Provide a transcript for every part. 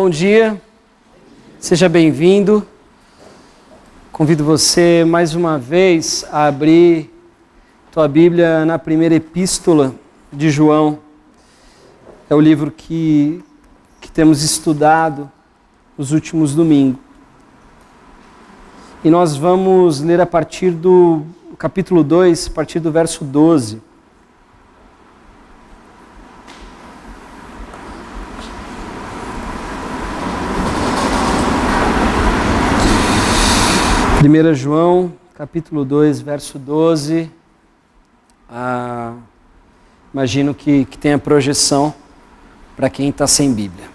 Bom dia, seja bem-vindo. Convido você mais uma vez a abrir tua Bíblia na primeira epístola de João. É o livro que temos estudado nos últimos domingos. E nós vamos ler a partir do capítulo 2, a partir do verso 12. Primeira João, capítulo 2, verso 12. Imagino que tenha projeção para quem está sem Bíblia.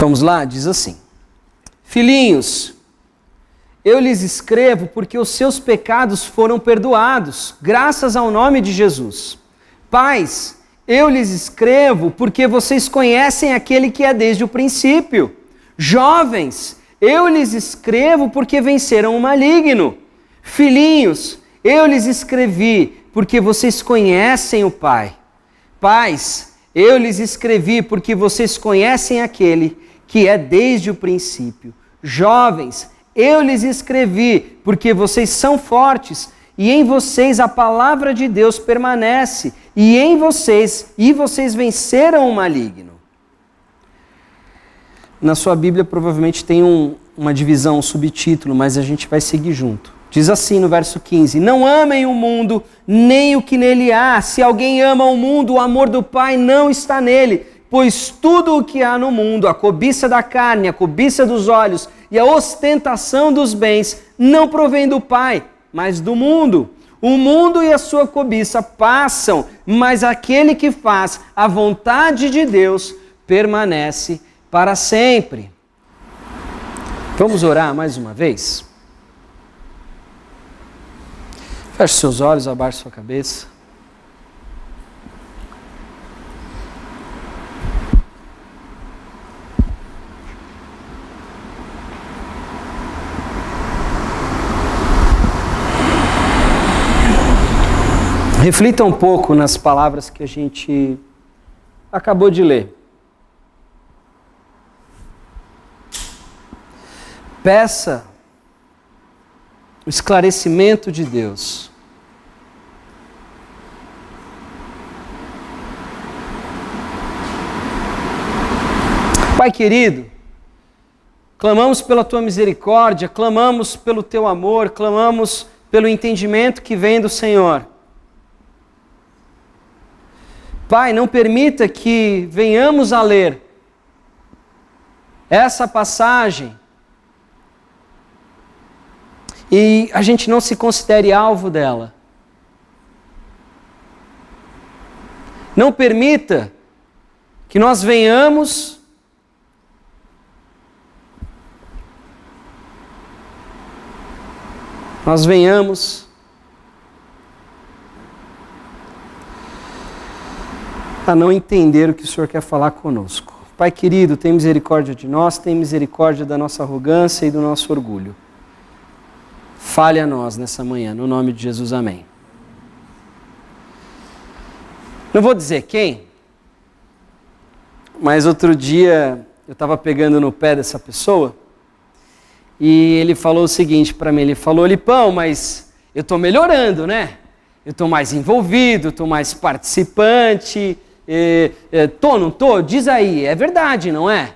Vamos lá? Diz assim: Filhinhos, eu lhes escrevo porque os seus pecados foram perdoados, graças ao nome de Jesus. Pais, eu lhes escrevo porque vocês conhecem aquele que é desde o princípio. Jovens, eu lhes escrevo porque venceram o maligno. Filhinhos, eu lhes escrevi porque vocês conhecem o Pai. Pais, eu lhes escrevi porque vocês conhecem aquele que é desde o princípio. Jovens, eu lhes escrevi porque vocês são fortes e em vocês a palavra de Deus permanece, e vocês venceram o maligno. Na sua Bíblia provavelmente tem uma divisão, um subtítulo, mas a gente vai seguir junto. Diz assim no verso 15: Não amem o mundo, nem o que nele há. Se alguém ama o mundo, o amor do Pai não está nele. Pois tudo o que há no mundo, a cobiça da carne, a cobiça dos olhos e a ostentação dos bens, não provém do Pai, mas do mundo. O mundo e a sua cobiça passam, mas aquele que faz a vontade de Deus permanece para sempre. Vamos orar mais uma vez? Feche seus olhos, abaixe sua cabeça. Reflita um pouco nas palavras que a gente acabou de ler. Peça o esclarecimento de Deus. Pai querido, clamamos pela tua misericórdia, clamamos pelo teu amor, clamamos pelo entendimento que vem do Senhor. Pai, não permita que venhamos a ler essa passagem e a gente não se considere alvo dela. Não permita que nós venhamos a não entender o que o Senhor quer falar conosco. Pai querido, tem misericórdia de nós, tem misericórdia da nossa arrogância e do nosso orgulho. Fale a nós nessa manhã, no nome de Jesus, amém. Não vou dizer quem, mas outro dia eu estava pegando no pé dessa pessoa e ele falou o seguinte para mim, ele falou: Lipão, mas eu estou melhorando, né? Eu estou mais envolvido, estou mais participante. Não tô? Diz aí, é verdade, não é?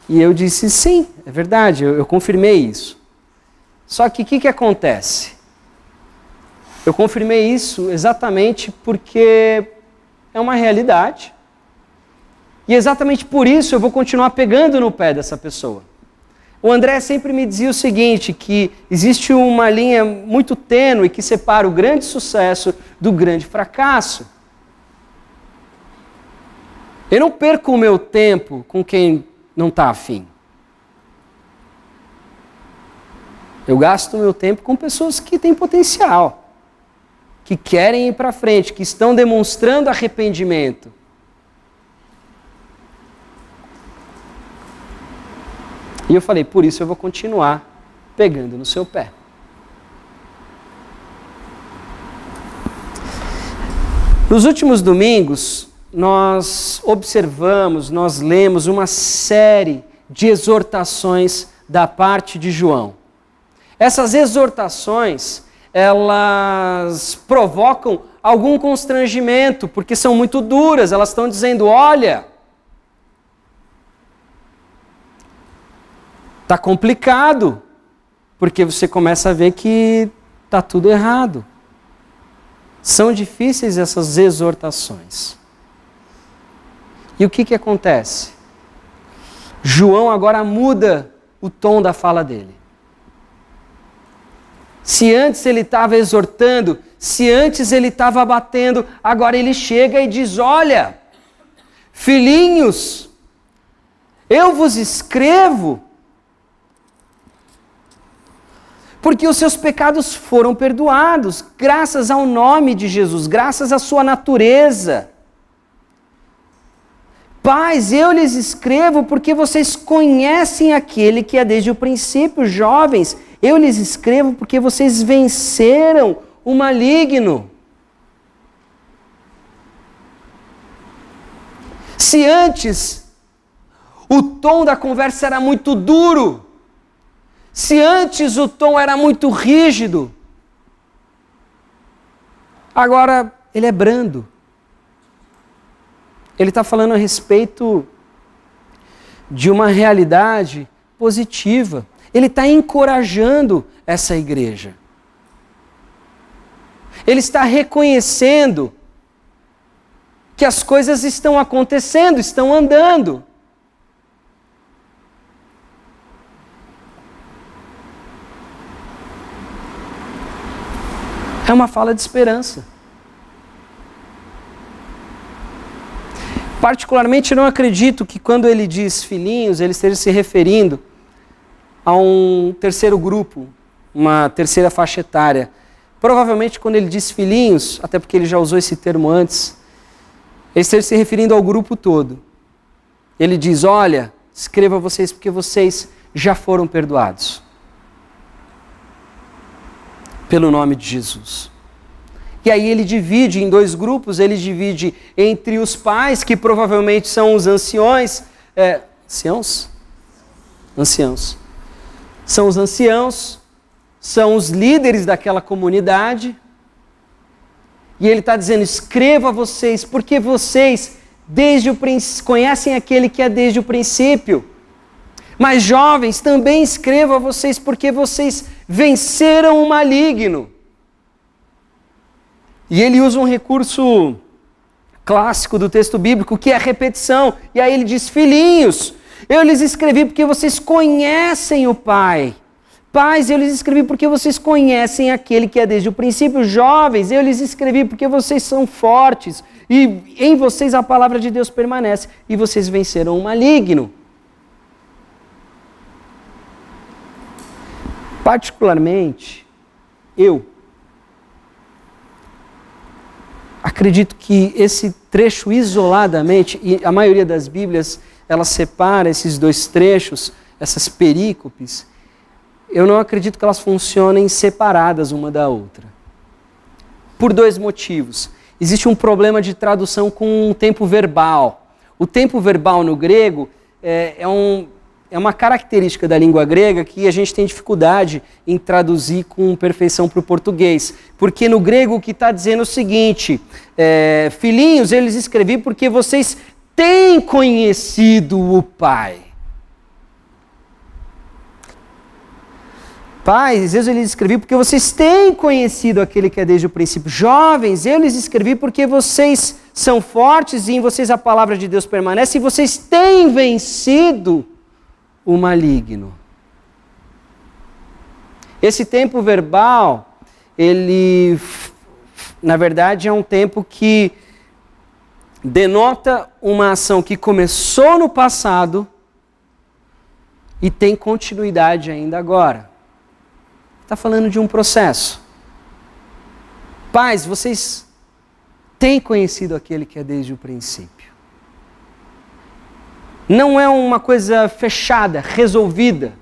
E eu disse, sim, é verdade, eu confirmei isso. Só que o que acontece? Eu confirmei isso exatamente porque é uma realidade. E exatamente por isso eu vou continuar pegando no pé dessa pessoa. O André sempre me dizia o seguinte, que existe uma linha muito tênue que separa o grande sucesso do grande fracasso. Eu não perco o meu tempo com quem não está afim. Eu gasto o meu tempo com pessoas que têm potencial, que querem ir para frente, que estão demonstrando arrependimento. E eu falei, por isso eu vou continuar pegando no seu pé. Nos últimos domingos, nós observamos, nós lemos uma série de exortações da parte de João. Essas exortações, elas provocam algum constrangimento, porque são muito duras. Elas estão dizendo, olha, está complicado, porque você começa a ver que está tudo errado. São difíceis essas exortações. E o que acontece? João agora muda o tom da fala dele. Se antes ele estava exortando, se antes ele estava batendo, agora ele chega e diz, olha, filhinhos, eu vos escrevo porque os seus pecados foram perdoados, graças ao nome de Jesus, graças à sua natureza. Pais, eu lhes escrevo porque vocês conhecem aquele que é desde o princípio. Jovens, eu lhes escrevo porque vocês venceram o maligno. Se antes o tom da conversa era muito duro, se antes o tom era muito rígido, agora ele é brando. Ele está falando a respeito de uma realidade positiva. Ele está encorajando essa igreja. Ele está reconhecendo que as coisas estão acontecendo, estão andando. É uma fala de esperança. Particularmente, eu não acredito que quando ele diz filhinhos, ele esteja se referindo a um terceiro grupo, uma terceira faixa etária. Provavelmente, quando ele diz filhinhos, até porque ele já usou esse termo antes, ele esteja se referindo ao grupo todo. Ele diz, olha, escreva vocês porque vocês já foram perdoados. Pelo nome de Jesus. E aí ele divide em dois grupos, ele divide entre os pais, que provavelmente são os anciões. Anciãos. São os anciãos, são os líderes daquela comunidade. E ele está dizendo, escreva vocês, porque vocês conhecem aquele que é desde o princípio. Mas jovens, também escreva vocês, porque vocês venceram o maligno. E ele usa um recurso clássico do texto bíblico, que é a repetição. E aí ele diz, filhinhos, eu lhes escrevi porque vocês conhecem o Pai. Pais, eu lhes escrevi porque vocês conhecem aquele que é desde o princípio. Jovens, eu lhes escrevi porque vocês são fortes. E em vocês a palavra de Deus permanece. E vocês venceram o maligno. Particularmente, eu acredito que esse trecho isoladamente, e a maioria das Bíblias, ela separa esses dois trechos, essas perícopes, eu não acredito que elas funcionem separadas uma da outra. Por dois motivos. Existe um problema de tradução com o tempo verbal. O tempo verbal no grego é uma característica da língua grega que a gente tem dificuldade em traduzir com perfeição para o português. Porque no grego o que está dizendo é o seguinte, filhinhos, eu lhes escrevi porque vocês têm conhecido o Pai. Pais, eu lhes escrevi porque vocês têm conhecido aquele que é desde o princípio. Jovens, eu lhes escrevi porque vocês são fortes e em vocês a palavra de Deus permanece e vocês têm vencido o maligno. Esse tempo verbal, ele, na verdade, é um tempo que denota uma ação que começou no passado e tem continuidade ainda agora. Está falando de um processo. Pais, vocês têm conhecido aquele que é desde o princípio. Não é uma coisa fechada, resolvida.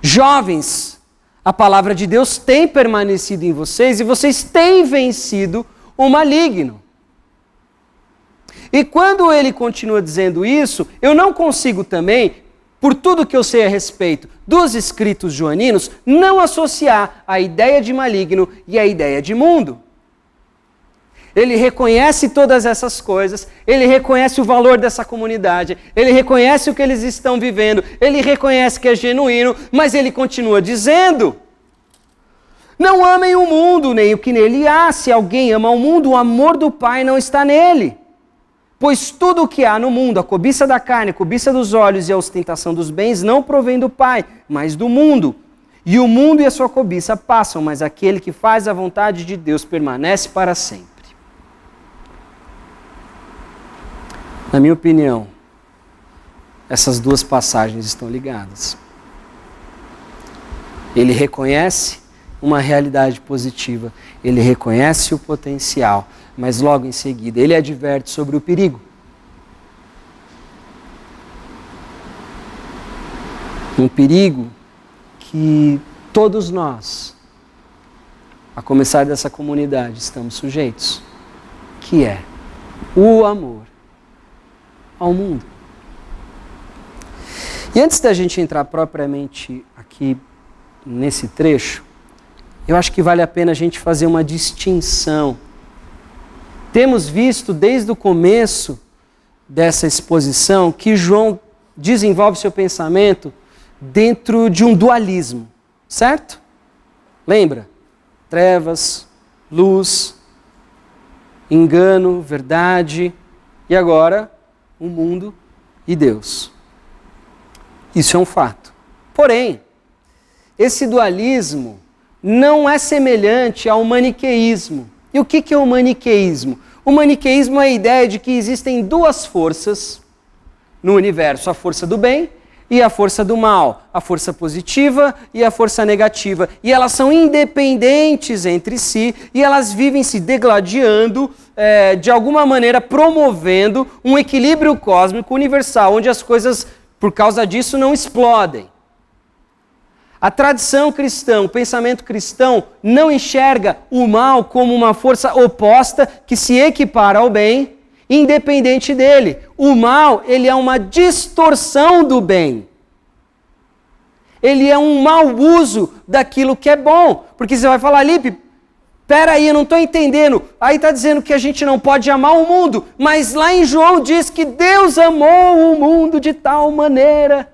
Jovens, a palavra de Deus tem permanecido em vocês e vocês têm vencido o maligno. E quando ele continua dizendo isso, eu não consigo também, por tudo que eu sei a respeito dos escritos joaninos, não associar a ideia de maligno e a ideia de mundo. Ele reconhece todas essas coisas, ele reconhece o valor dessa comunidade, ele reconhece o que eles estão vivendo, ele reconhece que é genuíno, mas ele continua dizendo: não amem o mundo, nem o que nele há. Se alguém ama o mundo, o amor do Pai não está nele. Pois tudo o que há no mundo, a cobiça da carne, a cobiça dos olhos e a ostentação dos bens, não provém do Pai, mas do mundo. E o mundo e a sua cobiça passam, mas aquele que faz a vontade de Deus permanece para sempre. Na minha opinião, essas duas passagens estão ligadas. Ele reconhece uma realidade positiva, ele reconhece o potencial, mas logo em seguida ele adverte sobre o perigo. Um perigo que todos nós, a começar dessa comunidade, estamos sujeitos, que é o amor ao mundo. E antes da gente entrar propriamente aqui nesse trecho, eu acho que vale a pena a gente fazer uma distinção. Temos visto desde o começo dessa exposição que João desenvolve seu pensamento dentro de um dualismo, certo? Lembra? Trevas, luz, engano, verdade, e agora o mundo e Deus. Isso é um fato. Porém, esse dualismo não é semelhante ao maniqueísmo. E o que é o maniqueísmo? O maniqueísmo é a ideia de que existem duas forças no universo, a força do bem e a força do mal, a força positiva e a força negativa. E elas são independentes entre si e elas vivem se degladiando, de alguma maneira promovendo um equilíbrio cósmico universal, onde as coisas, por causa disso, não explodem. A tradição cristã, o pensamento cristão, não enxerga o mal como uma força oposta que se equipara ao bem, independente dele. O mal, ele é uma distorção do bem. Ele é um mau uso daquilo que é bom. Porque você vai falar, Lipe, peraí, eu não estou entendendo. Aí está dizendo que a gente não pode amar o mundo, mas lá em João diz que Deus amou o mundo de tal maneira.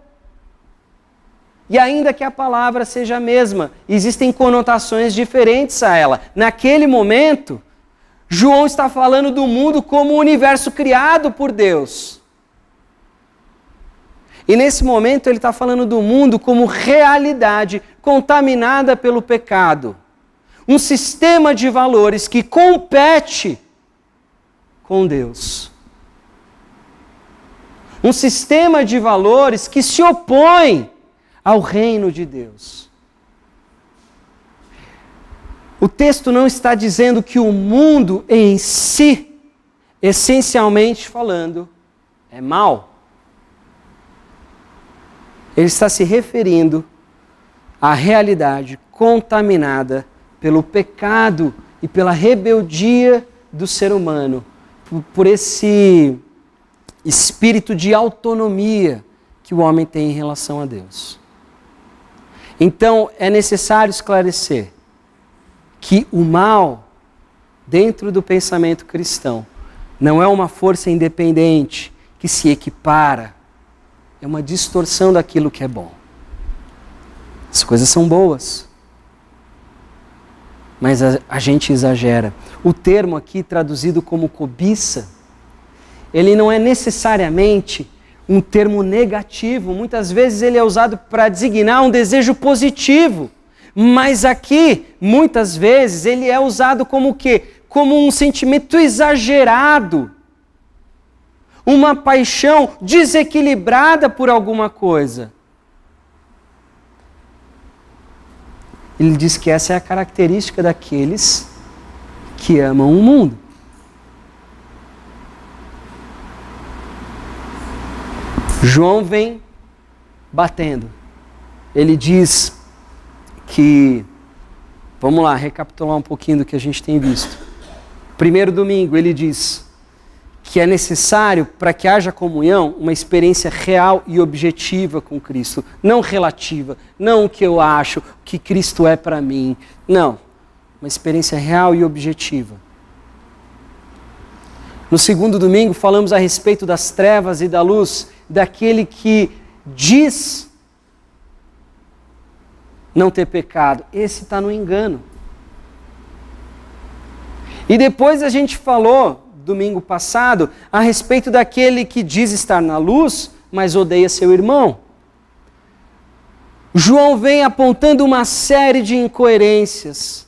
E ainda que a palavra seja a mesma, existem conotações diferentes a ela. Naquele momento, João está falando do mundo como um universo criado por Deus. E nesse momento ele está falando do mundo como realidade contaminada pelo pecado. Um sistema de valores que compete com Deus. Um sistema de valores que se opõe ao reino de Deus. O texto não está dizendo que o mundo em si, essencialmente falando, é mau. Ele está se referindo à realidade contaminada pelo pecado e pela rebeldia do ser humano, por esse espírito de autonomia que o homem tem em relação a Deus. Então, é necessário esclarecer que o mal, dentro do pensamento cristão, não é uma força independente que se equipara, é uma distorção daquilo que é bom. As coisas são boas, mas a gente exagera. O termo aqui, traduzido como cobiça, ele não é necessariamente um termo negativo, muitas vezes ele é usado para designar um desejo positivo, mas aqui, muitas vezes, ele é usado como o quê? Como um sentimento exagerado, uma paixão desequilibrada por alguma coisa. Ele diz que essa é a característica daqueles que amam o mundo. João vem batendo. Ele diz que, vamos lá, recapitular um pouquinho do que a gente tem visto. Primeiro domingo, ele diz que é necessário, para que haja comunhão, uma experiência real e objetiva com Cristo. Não relativa, não o que eu acho, o que Cristo é para mim. Não, uma experiência real e objetiva. No segundo domingo, falamos a respeito das trevas e da luz, daquele que diz não ter pecado. Esse está no engano. E depois a gente falou, domingo passado, a respeito daquele que diz estar na luz, mas odeia seu irmão. João vem apontando uma série de incoerências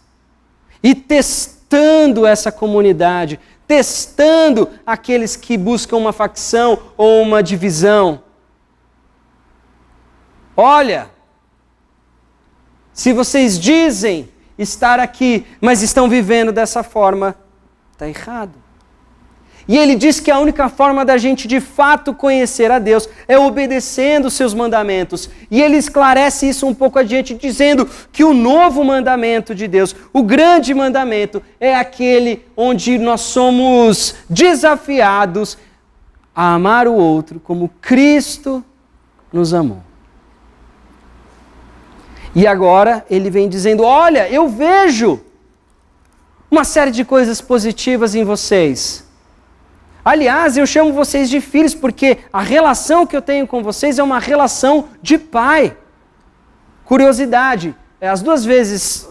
e testando essa comunidade, testando aqueles que buscam uma facção ou uma divisão. Olha, se vocês dizem estar aqui, mas estão vivendo dessa forma, está errado. E ele diz que a única forma da gente de fato conhecer a Deus é obedecendo os seus mandamentos. E ele esclarece isso um pouco adiante, dizendo que o novo mandamento de Deus, o grande mandamento, é aquele onde nós somos desafiados a amar o outro como Cristo nos amou. E agora ele vem dizendo, olha, eu vejo uma série de coisas positivas em vocês. Aliás, eu chamo vocês de filhos porque a relação que eu tenho com vocês é uma relação de pai. Curiosidade, as duas vezes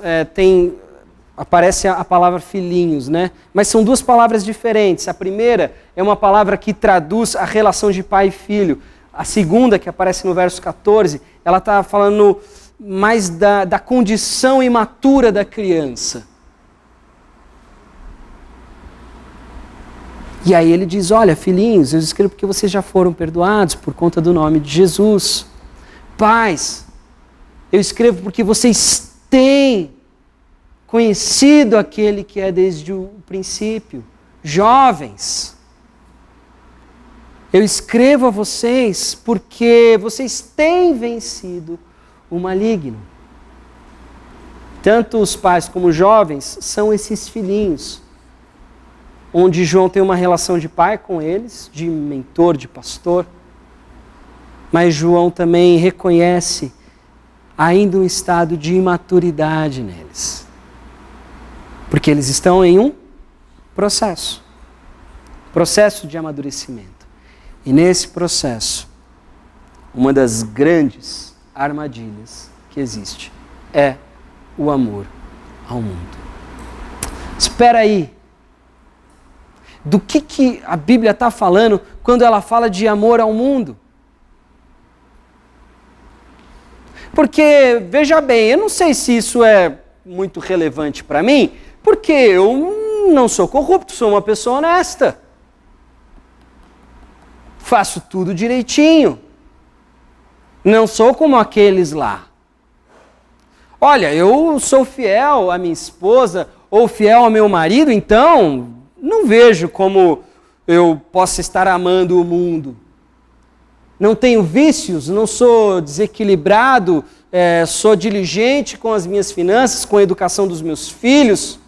aparece a palavra filhinhos, né? Mas são duas palavras diferentes. A primeira é uma palavra que traduz a relação de pai e filho. A segunda, que aparece no verso 14, ela está falando mais da condição imatura da criança. E aí ele diz, olha, filhinhos, eu escrevo porque vocês já foram perdoados por conta do nome de Jesus. Pais, eu escrevo porque vocês têm conhecido aquele que é desde o princípio. Jovens, eu escrevo a vocês porque vocês têm vencido o maligno. Tanto os pais como os jovens são esses filhinhos, onde João tem uma relação de pai com eles, de mentor, de pastor, mas João também reconhece ainda um estado de imaturidade neles, porque eles estão em um processo de amadurecimento. E nesse processo, uma das grandes armadilhas que existe é o amor ao mundo. Espera aí. Do que a Bíblia está falando quando ela fala de amor ao mundo? Porque, veja bem, eu não sei se isso é muito relevante para mim, porque eu não sou corrupto, sou uma pessoa honesta. Faço tudo direitinho. Não sou como aqueles lá. Olha, eu sou fiel à minha esposa ou fiel ao meu marido, então não vejo como eu possa estar amando o mundo. Não tenho vícios, não sou desequilibrado, sou diligente com as minhas finanças, com a educação dos meus filhos.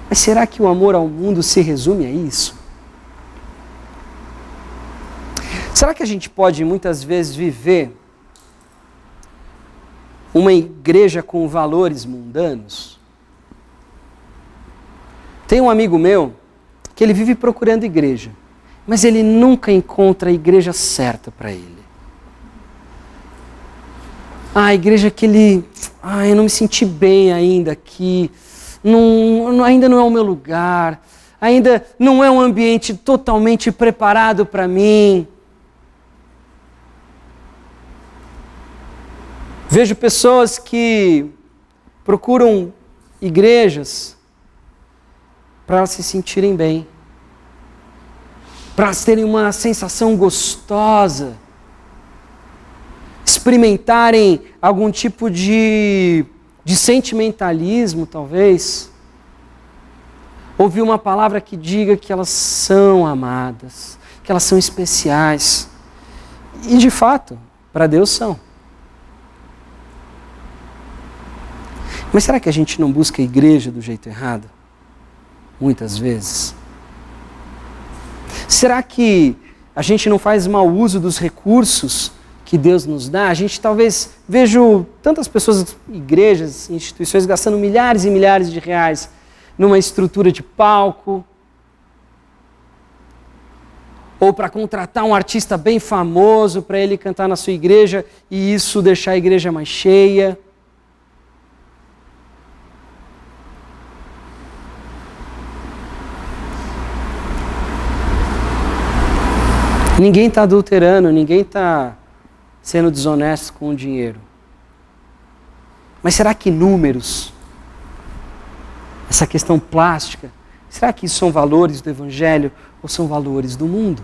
Mas será que o amor ao mundo se resume a isso? Será que a gente pode muitas vezes viver uma igreja com valores mundanos? Tem um amigo meu que ele vive procurando igreja, mas ele nunca encontra a igreja certa para ele. A igreja que eu não me senti bem ainda aqui, ainda não é o meu lugar, ainda não é um ambiente totalmente preparado para mim. Vejo pessoas que procuram igrejas para elas se sentirem bem, para elas terem uma sensação gostosa, experimentarem algum tipo de sentimentalismo, talvez. Ouvir uma palavra que diga que elas são amadas, que elas são especiais. E de fato, para Deus são. Mas será que a gente não busca a igreja do jeito errado? Muitas vezes. Será que a gente não faz mau uso dos recursos que Deus nos dá? A gente talvez vejo tantas pessoas, igrejas, instituições gastando milhares e milhares de reais numa estrutura de palco, ou para contratar um artista bem famoso para ele cantar na sua igreja e isso deixar a igreja mais cheia. Ninguém está adulterando, ninguém está sendo desonesto com o dinheiro. Mas será que números, essa questão plástica, será que isso são valores do Evangelho ou são valores do mundo?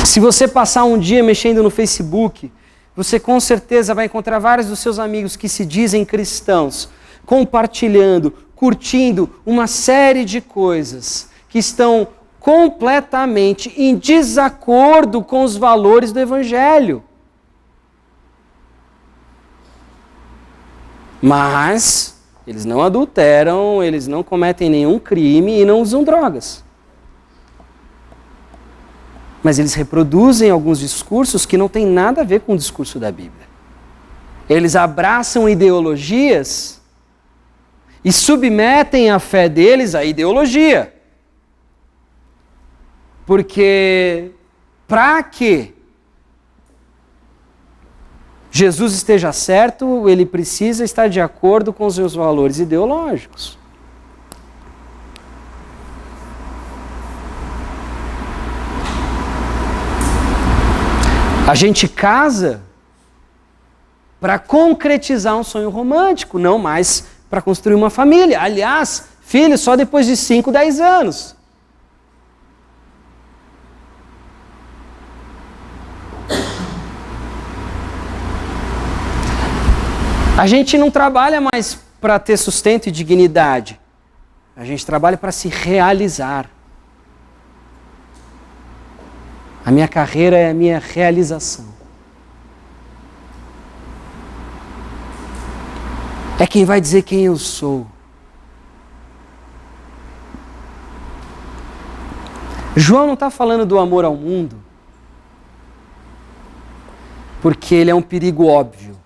Se você passar um dia mexendo no Facebook, você com certeza vai encontrar vários dos seus amigos que se dizem cristãos, compartilhando, curtindo uma série de coisas que estão completamente em desacordo com os valores do Evangelho. Mas eles não adulteram, eles não cometem nenhum crime e não usam drogas. Mas eles reproduzem alguns discursos que não têm nada a ver com o discurso da Bíblia. Eles abraçam ideologias e submetem a fé deles à ideologia. Porque para que Jesus esteja certo, ele precisa estar de acordo com os seus valores ideológicos. A gente casa para concretizar um sonho romântico, não mais para construir uma família. Aliás, filho só depois de 5, 10 anos. A gente não trabalha mais para ter sustento e dignidade. A gente trabalha para se realizar. A minha carreira é a minha realização. É quem vai dizer quem eu sou. João não está falando do amor ao mundo, porque ele é um perigo óbvio.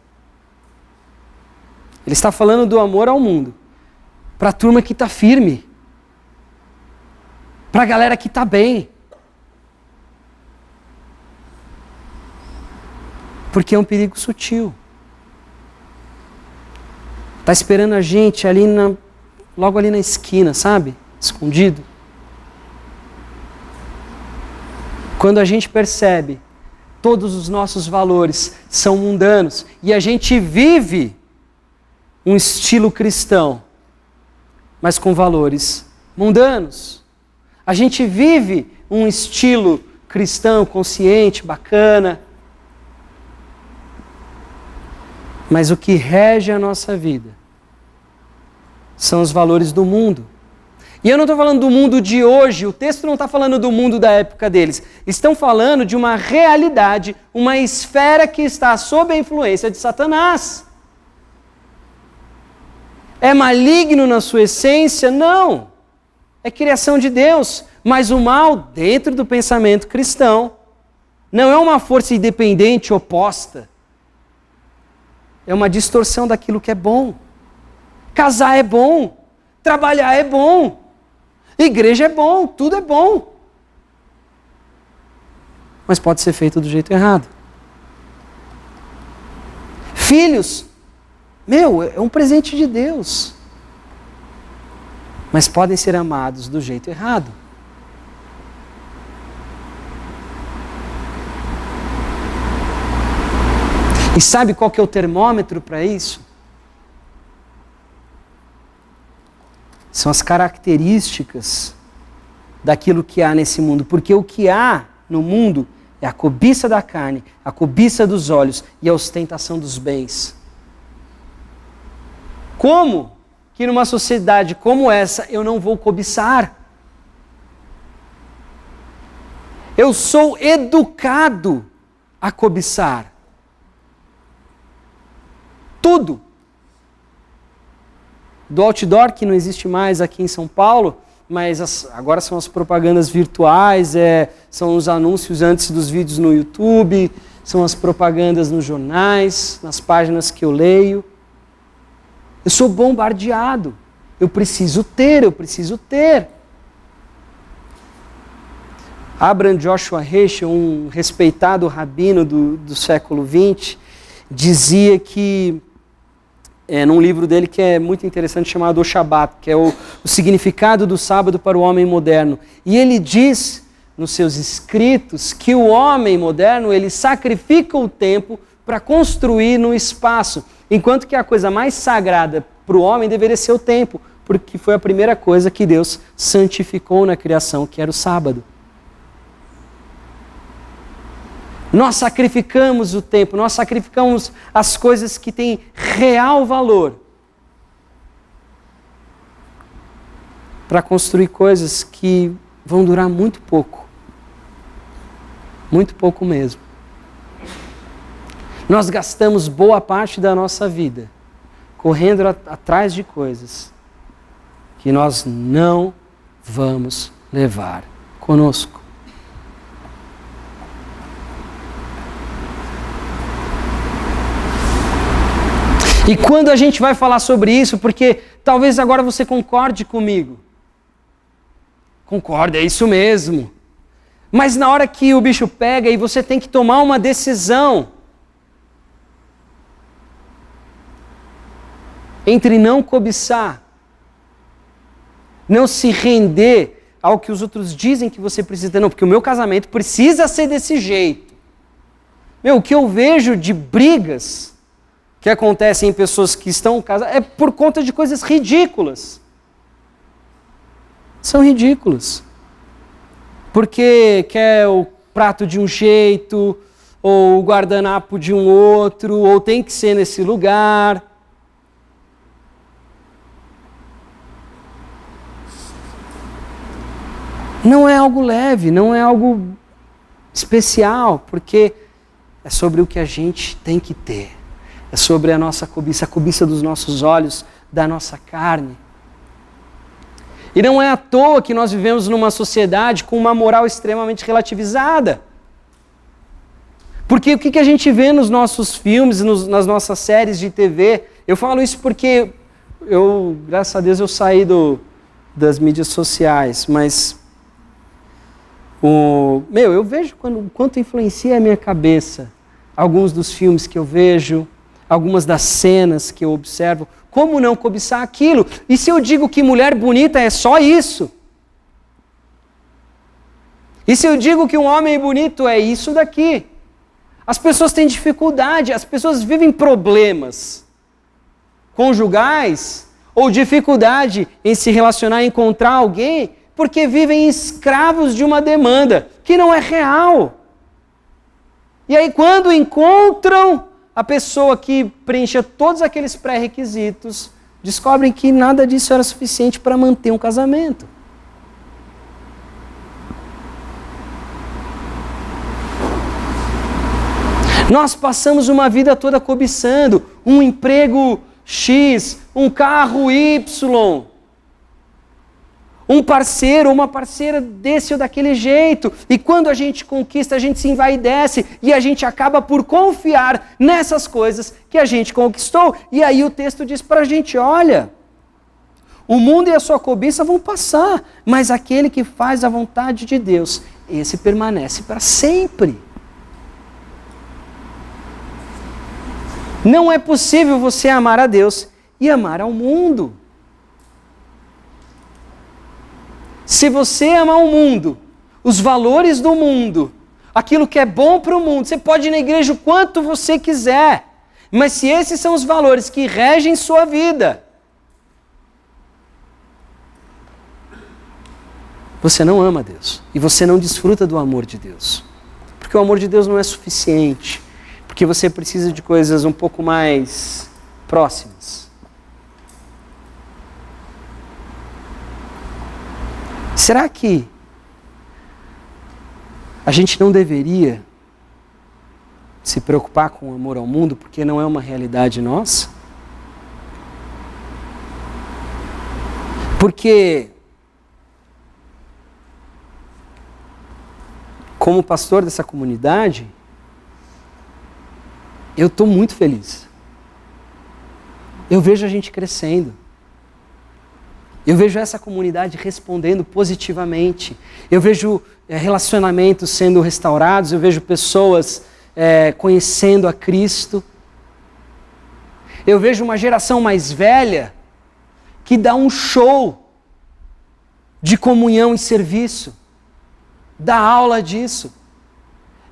Ele está falando do amor ao mundo, para a turma que está firme, para a galera que está bem. Porque é um perigo sutil. Está esperando a gente ali logo ali na esquina, sabe? Escondido. Quando a gente percebe todos os nossos valores são mundanos e a gente vive um estilo cristão, mas com valores mundanos. A gente vive um estilo cristão consciente, bacana, mas o que rege a nossa vida são os valores do mundo. E eu não estou falando do mundo de hoje, o texto não está falando do mundo da época deles. Estão falando de uma realidade, uma esfera que está sob a influência de Satanás. É maligno na sua essência? Não. É criação de Deus. Mas o mal, dentro do pensamento cristão, não é uma força independente oposta. É uma distorção daquilo que é bom. Casar é bom. Trabalhar é bom. Igreja é bom. Tudo é bom. Mas pode ser feito do jeito errado. Filhos, é um presente de Deus. Mas podem ser amados do jeito errado. E sabe qual que é o termômetro para isso? São as características daquilo que há nesse mundo. Porque o que há no mundo é a cobiça da carne, a cobiça dos olhos e a ostentação dos bens. Como que numa sociedade como essa eu não vou cobiçar? Eu sou educado a cobiçar? Tudo. Do outdoor, que não existe mais aqui em São Paulo, mas agora são as propagandas virtuais, são os anúncios antes dos vídeos no YouTube, são as propagandas nos jornais, nas páginas que eu leio. Eu sou bombardeado. Eu preciso ter. Abraham Joshua Heschel, um respeitado rabino do século XX, dizia que, num livro dele que é muito interessante, chamado O Shabat, que é o significado do sábado para o homem moderno. E ele diz, nos seus escritos, que o homem moderno, ele sacrifica o tempo para construir no espaço, enquanto que a coisa mais sagrada para o homem deveria ser o tempo, porque foi a primeira coisa que Deus santificou na criação, que era o sábado. Nós sacrificamos o tempo, nós sacrificamos as coisas que têm real valor para construir coisas que vão durar muito pouco mesmo. Nós gastamos boa parte da nossa vida correndo atrás de coisas que nós não vamos levar conosco. E quando a gente vai falar sobre isso, porque talvez agora você concorde comigo. Concorda, é isso mesmo. Mas na hora que o bicho pega e você tem que tomar uma decisão entre não cobiçar, não se render ao que os outros dizem que você precisa ter, não, porque o meu casamento precisa ser desse jeito. O que eu vejo de brigas que acontecem em pessoas que estão casadas é por conta de coisas ridículas. São ridículas. Porque quer o prato de um jeito, ou o guardanapo de um outro, ou tem que ser nesse lugar. Não é algo leve, não é algo especial, porque é sobre o que a gente tem que ter. É sobre a nossa cobiça, a cobiça dos nossos olhos, da nossa carne. E não é à toa que nós vivemos numa sociedade com uma moral extremamente relativizada. Porque o que a gente vê nos nossos filmes, nas nossas séries de TV, eu falo isso porque graças a Deus, eu saí das mídias sociais, mas eu vejo quanto influencia a minha cabeça alguns dos filmes que eu vejo, algumas das cenas que eu observo, como não cobiçar aquilo? E se eu digo que mulher bonita é só isso? E se eu digo que um homem bonito é isso daqui? As pessoas têm dificuldade, as pessoas vivem problemas conjugais ou dificuldade em se relacionar, encontrar alguém, porque vivem escravos de uma demanda que não é real. E aí quando encontram a pessoa que preenchia todos aqueles pré-requisitos, descobrem que nada disso era suficiente para manter um casamento. Nós passamos uma vida toda cobiçando um emprego X, um carro Y, um parceiro ou uma parceira desse ou daquele jeito. E quando a gente conquista, a gente se envaidece e a gente acaba por confiar nessas coisas que a gente conquistou. E aí o texto diz para a gente, olha, o mundo e a sua cobiça vão passar, mas aquele que faz a vontade de Deus, esse permanece para sempre. Não é possível você amar a Deus e amar ao mundo. Se você amar o mundo, os valores do mundo, aquilo que é bom para o mundo, você pode ir na igreja o quanto você quiser, mas se esses são os valores que regem sua vida, você não ama Deus e você não desfruta do amor de Deus. Porque o amor de Deus não é suficiente, porque você precisa de coisas um pouco mais próximas. Será que a gente não deveria se preocupar com o amor ao mundo, porque não é uma realidade nossa? Porque, como pastor dessa comunidade, eu estou muito feliz. Eu vejo a gente crescendo. Eu vejo essa comunidade respondendo positivamente. Eu vejo relacionamentos sendo restaurados. Eu vejo pessoas conhecendo a Cristo. Eu vejo uma geração mais velha que dá um show de comunhão e serviço. Dá aula disso.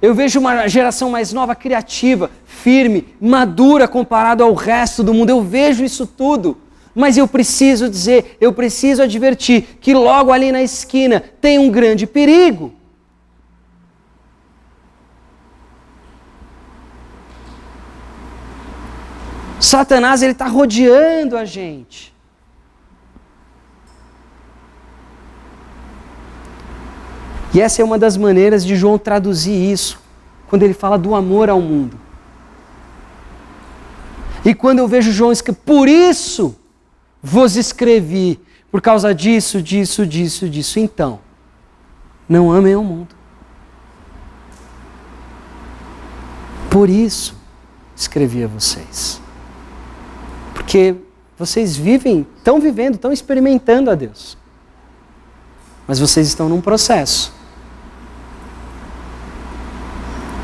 Eu vejo uma geração mais nova, criativa, firme, madura comparado ao resto do mundo. Eu vejo isso tudo. Mas eu preciso dizer, eu preciso advertir que logo ali na esquina tem um grande perigo. Satanás, ele está rodeando a gente. E essa é uma das maneiras de João traduzir isso, quando ele fala do amor ao mundo. E quando eu vejo João escrever, por isso vos escrevi, por causa disso, disso, disso, disso. Então, não amem ao mundo. Por isso escrevi a vocês. Porque vocês estão vivendo, estão experimentando a Deus. Mas vocês estão num processo.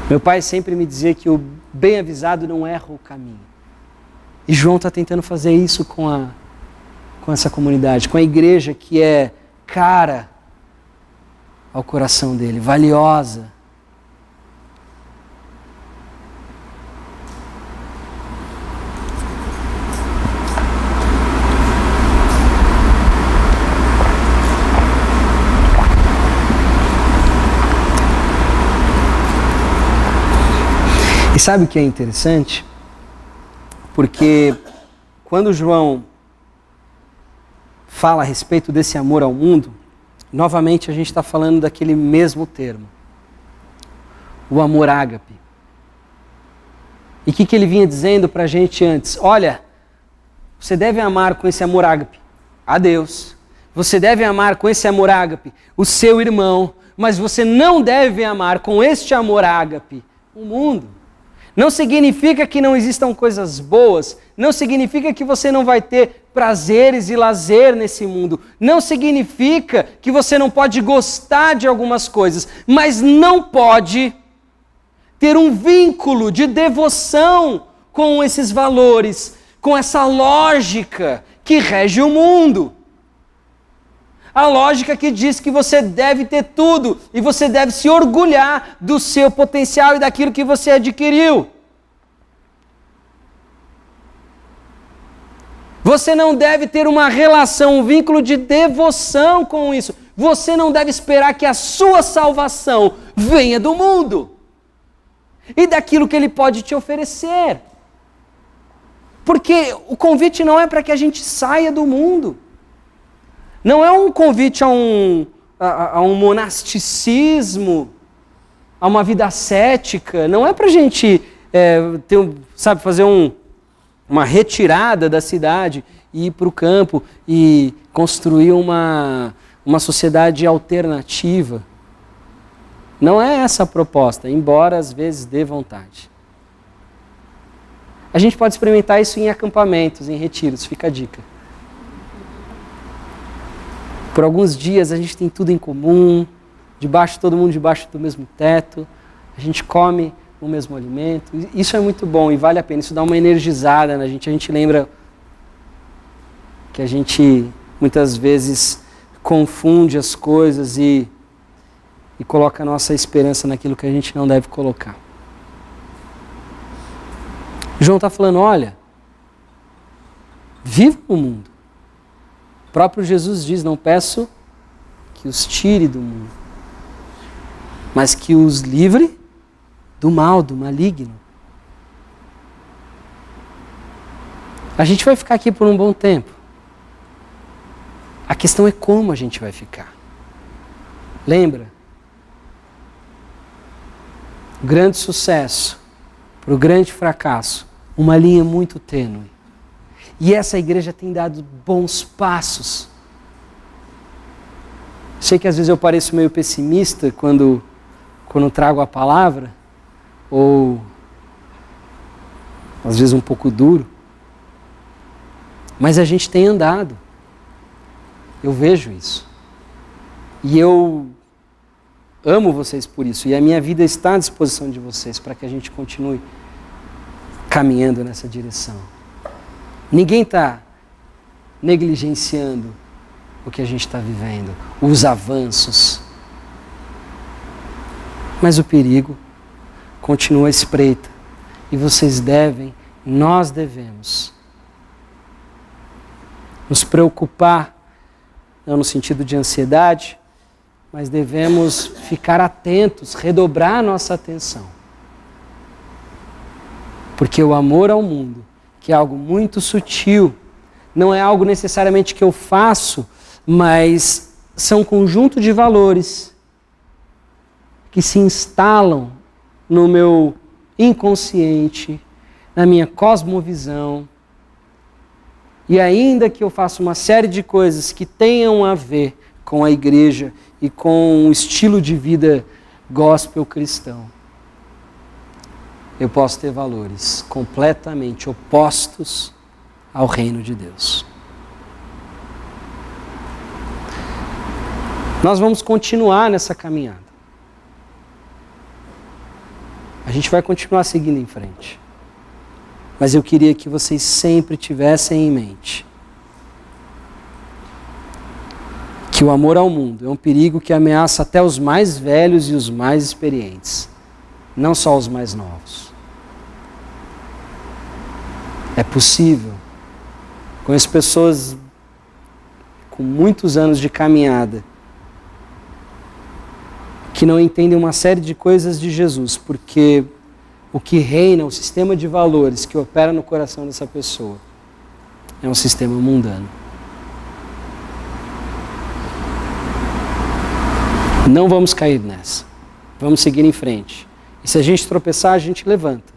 Meu pai sempre me dizia que o bem avisado não erra o caminho. E João está tentando fazer isso com essa comunidade, com a igreja que é cara ao coração dele, valiosa. E sabe o que é interessante? Porque quando João fala a respeito desse amor ao mundo, novamente a gente está falando daquele mesmo termo. O amor ágape. E o que ele vinha dizendo para a gente antes? Olha, você deve amar com esse amor ágape a Deus. Você deve amar com esse amor ágape o seu irmão. Mas você não deve amar com este amor ágape o mundo. Não significa que não existam coisas boas, não significa que você não vai ter prazeres e lazer nesse mundo, não significa que você não pode gostar de algumas coisas, mas não pode ter um vínculo de devoção com esses valores, com essa lógica que rege o mundo. A lógica que diz que você deve ter tudo e você deve se orgulhar do seu potencial e daquilo que você adquiriu. Você não deve ter uma relação, um vínculo de devoção com isso. Você não deve esperar que a sua salvação venha do mundo e daquilo que ele pode te oferecer. Porque o convite não é para que a gente saia do mundo. Não é um convite a um monasticismo, a uma vida ascética. Não é para a gente fazer uma retirada da cidade e ir para o campo e construir uma sociedade alternativa. Não é essa a proposta, embora às vezes dê vontade. A gente pode experimentar isso em acampamentos, em retiros, fica a dica. Por alguns dias a gente tem tudo em comum, todo mundo debaixo do mesmo teto, a gente come o mesmo alimento. Isso é muito bom e vale a pena, isso dá uma energizada na gente. A gente lembra que a gente muitas vezes confunde as coisas e coloca a nossa esperança naquilo que a gente não deve colocar. João está falando, olha, viva o mundo. O próprio Jesus diz, não peço que os tire do mundo, mas que os livre do mal, do maligno. A gente vai ficar aqui por um bom tempo. A questão é como a gente vai ficar. Lembra? O grande sucesso para o grande fracasso, uma linha muito tênue. E essa igreja tem dado bons passos. Sei que às vezes eu pareço meio pessimista quando trago a palavra, ou às vezes um pouco duro, mas a gente tem andado. Eu vejo isso. E eu amo vocês por isso. E a minha vida está à disposição de vocês para que a gente continue caminhando nessa direção. Ninguém está negligenciando o que a gente está vivendo, os avanços. Mas o perigo continua à espreita. E vocês devem, nós devemos, nos preocupar, não no sentido de ansiedade, mas devemos ficar atentos, redobrar a nossa atenção. Porque o amor ao mundo, que é algo muito sutil, não é algo necessariamente que eu faço, mas são um conjunto de valores que se instalam no meu inconsciente, na minha cosmovisão. E ainda que eu faça uma série de coisas que tenham a ver com a igreja e com o estilo de vida gospel cristão, eu posso ter valores completamente opostos ao reino de Deus. Nós vamos continuar nessa caminhada. A gente vai continuar seguindo em frente. Mas eu queria que vocês sempre tivessem em mente que o amor ao mundo é um perigo que ameaça até os mais velhos e os mais experientes, não só os mais novos. É possível. Conheço pessoas com muitos anos de caminhada que não entendem uma série de coisas de Jesus, porque o que reina, o sistema de valores que opera no coração dessa pessoa é um sistema mundano. Não vamos cair nessa. Vamos seguir em frente. E se a gente tropeçar, a gente levanta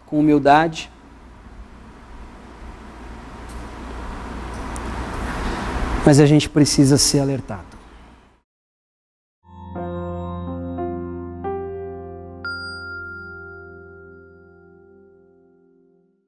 com humildade. Mas a gente precisa ser alertado.